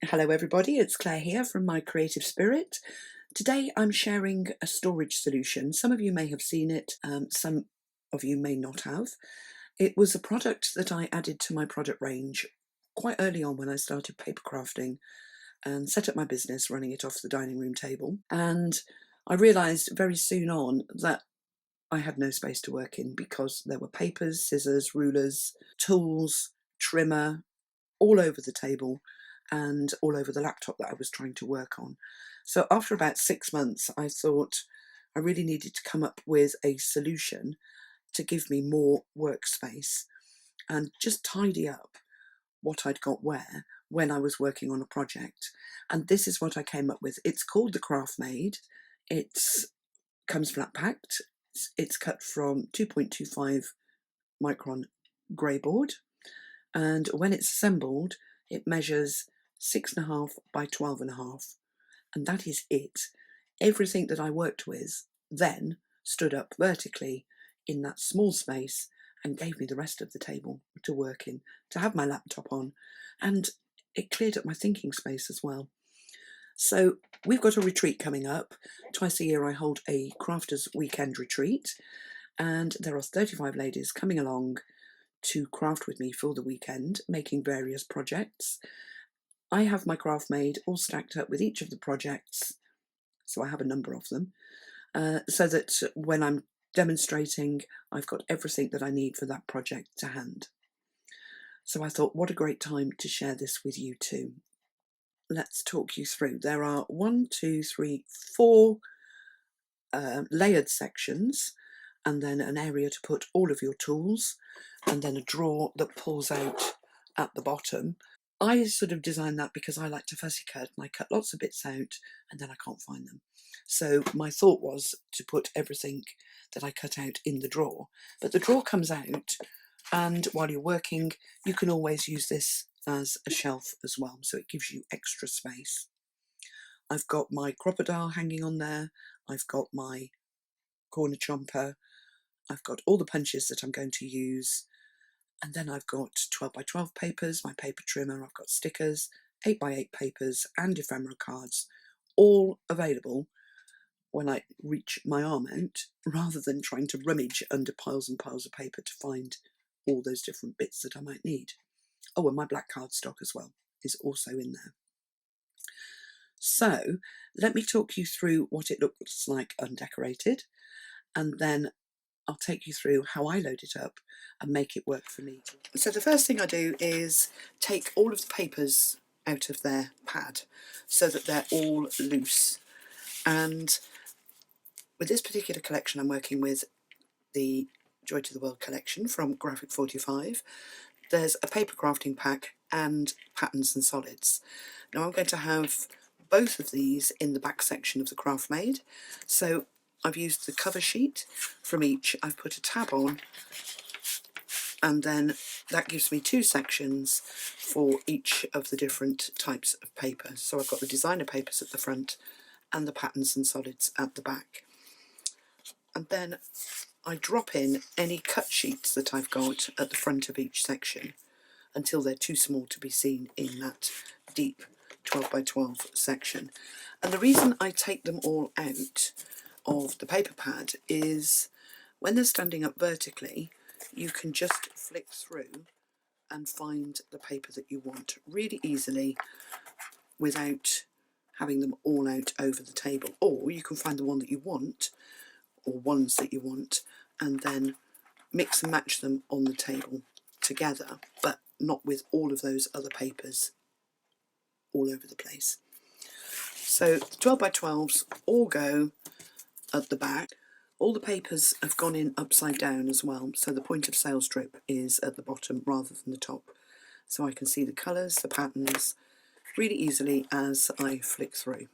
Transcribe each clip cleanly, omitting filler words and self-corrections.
Hello everybody, it's Claire here from My Creative Spirit. Today I'm sharing a storage solution. Some of you may have seen it, some of you may not have. It was a product that I added to my product range quite early on when I started paper crafting and set up my business running it off the dining room table. And I realised very soon on that I had no space to work in because there were papers, scissors, rulers, tools, trimmer, all over the table and all over the laptop that I was trying to work on. So after about 6 months, I thought I really needed to come up with a solution to give me more workspace and just tidy up what I'd got where when I was working on a project. And this is what I came up with. It's called the Craft Maid. It comes flat packed. It's cut from 2.25 micron grey board. And when it's assembled, it measures 6.5 by 12.5, and that is it. Everything that I worked with then stood up vertically in that small space and gave me the rest of the table to work in, to have my laptop on, and it cleared up my thinking space as well. So we've got a retreat coming up. Twice a year I hold a crafters weekend retreat, and there are 35 ladies coming along to craft with me for the weekend, making various projects. I have my Craft Maid all stacked up with each of the projects, so I have a number of them, so that when I'm demonstrating, I've got everything that I need for that project to hand. So I thought, what a great time to share this with you too. Let's talk you through. There are 4 layered sections, and then an area to put all of your tools, and then a drawer that pulls out at the bottom. I sort of designed that because I like to fussy cut, and I cut lots of bits out and then I can't find them. So my thought was to put everything that I cut out in the drawer. But the drawer comes out, and while you're working, you can always use this as a shelf as well, so it gives you extra space. I've got my crocodile hanging on there, I've got my corner chomper, I've got all the punches that I'm going to use, and then I've got 12 by 12 papers, my paper trimmer, I've got stickers, 8 by 8 papers and ephemera cards, all available when I reach my arm out, rather than trying to rummage under piles and piles of paper to find all those different bits that I might need. Oh, and my black cardstock as well is also in there. So let me talk you through what it looks like undecorated, and then I'll take you through how I load it up and make it work for me. So the first thing I do is take all of the papers out of their pad so that they're all loose. And with this particular collection, I'm working with the Joy to the World collection from Graphic 45. There's a paper crafting pack and patterns and solids. Now I'm going to have both of these in the back section of the Craft Maid. So I've used the cover sheet from each, I've put a tab on, and then that gives me 2 sections for each of the different types of paper. So I've got the designer papers at the front and the patterns and solids at the back. And then I drop in any cut sheets that I've got at the front of each section until they're too small to be seen in that deep 12 by 12 section. And the reason I take them all out of the paper pad is when they're standing up vertically, you can just flick through and find the paper that you want really easily without having them all out over the table. Or you can find the one that you want, or ones that you want, and then mix and match them on the table together, but not with all of those other papers all over the place. So the 12 by 12s all go at the back. All the papers have gone in upside down as well, so the point of sale strip is at the bottom rather than the top. So I can see the colours, the patterns, really easily as I flick through.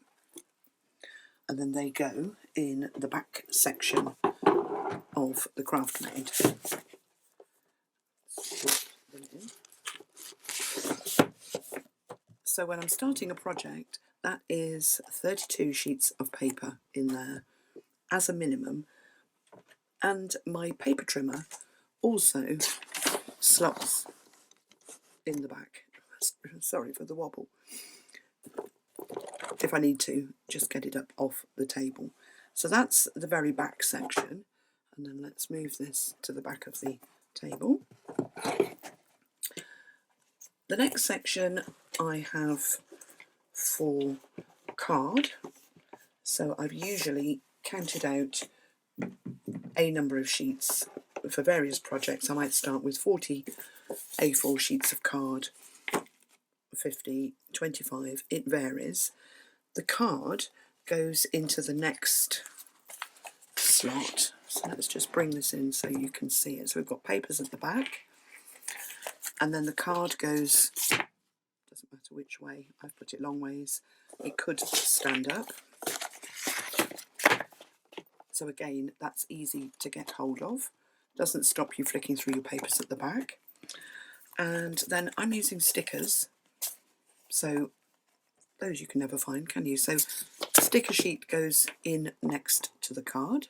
And then they go in the back section of the Craft Maid. So when I'm starting a project, that is 32 sheets of paper in there as a minimum, and my paper trimmer also slots in the back. Sorry for the wobble. if I need to, just get it up off the table. So that's the very back section. And then let's move this to the back of the table. The next section I have for card. So I've usually counted out a number of sheets for various projects. I might start with 40 A4 sheets of card, 50, 25, it varies. The card goes into the next slot. So let's just bring this in so you can see it. So we've got papers at the back, and then the card goes, doesn't matter which way, I've put it long ways. It could stand up. So again, that's easy to get hold of. Doesn't stop you flicking through your papers at the back. And then I'm using stickers. So those you can never find, can you? So sticker sheet goes in next to the card.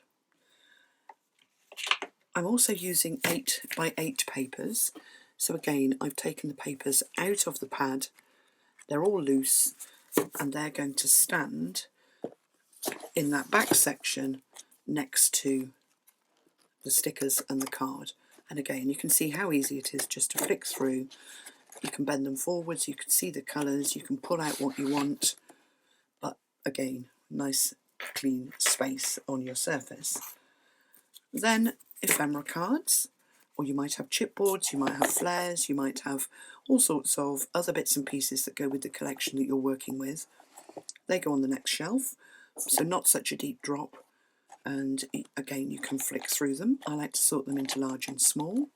I'm also using 8 by 8 papers. So again, I've taken the papers out of the pad. They're all loose and they're going to stand in that back section next to the stickers and the card. And again, you can see how easy it is just to flick through. You can bend them forwards, you can see the colours, you can pull out what you want. But again, nice clean space on your surface. Then ephemera cards, or you might have chipboards, you might have flares, you might have all sorts of other bits and pieces that go with the collection that you're working with. They go on the next shelf, so not such a deep drop. And again, you can flick through them. I like to sort them into large and small.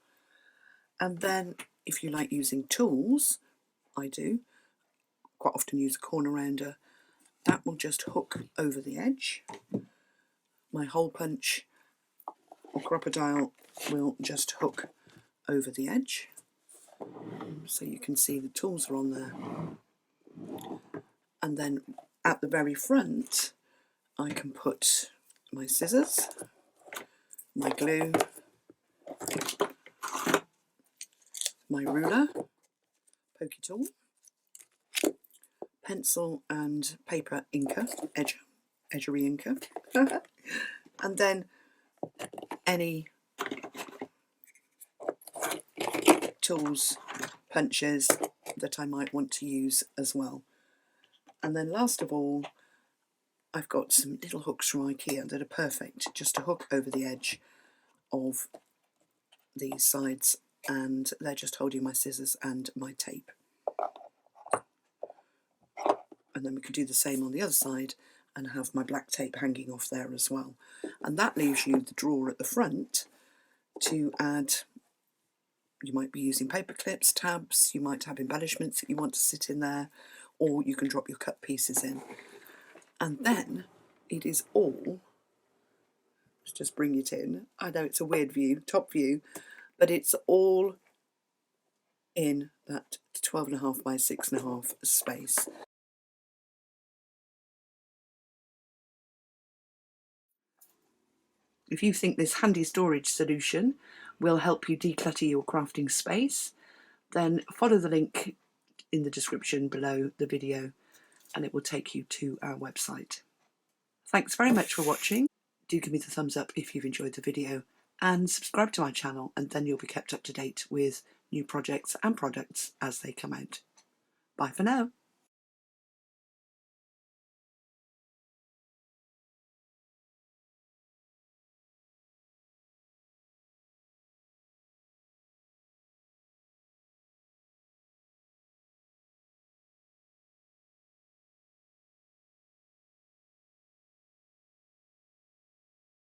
And then if you like using tools, I do quite often use a corner rounder. That will just hook over the edge. My hole punch or crocodile will just hook over the edge. So you can see the tools are on there. And then at the very front, I can put my scissors, my glue, my ruler, pokey tool, pencil and paper inker, edgery inker, and then any tools, punches that I might want to use as well. And then last of all, I've got some little hooks from IKEA that are perfect just to hook over the edge of these sides, and they're just holding my scissors and my tape. And then we could do the same on the other side and have my black tape hanging off there as well. And that leaves you the drawer at the front to add. You might be using paper clips, tabs, you might have embellishments that you want to sit in there, or you can drop your cut pieces in. And then it is all, let's just bring it in. I know it's a weird view, top view, but it's all in that 12.5 by 6.5 space. If you think this handy storage solution will help you declutter your crafting space, then follow the link in the description below the video and it will take you to our website. Thanks very much for watching. Do give me the thumbs up if you've enjoyed the video and subscribe to my channel, and then you'll be kept up to date with new projects and products as they come out. Bye for now.